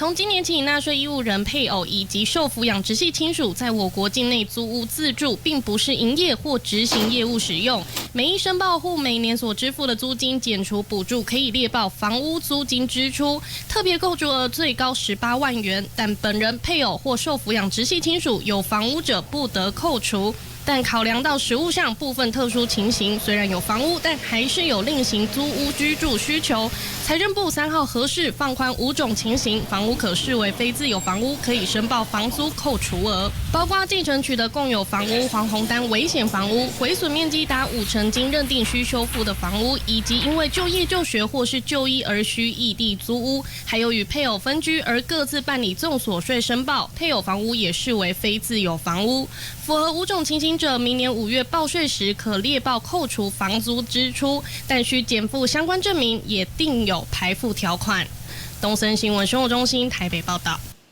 从今年起，纳税义务人、配偶以及受抚养直系亲属在我国境内租屋自住，并不是营业或执行业务使用。每一申报户每年所支付的租金减除补助，可以列报房屋租金支出，特别扣除额最高18万元。但本人、配偶或受抚养直系亲属有房屋者不得扣除。但考量到实务上部分特殊情形，虽然有房屋，但还是有另行租屋居住需求。财政部3号核释放宽5种情形，房屋可视为非自有房屋，可以申报房租扣除额，包括继承取得共有房屋、黄红单危险房屋、毁损面积达50%经认定需修复的房屋，以及因为就业就学或是就医而需异地租屋，还有与配偶分居而各自办理综所税申报，配偶房屋也视为非自有房屋。符合5种情形者，明年5月报税时可列报扣除房租支出，但需减负相关证明，也定有排付条款。东森新闻生活中心台北报道。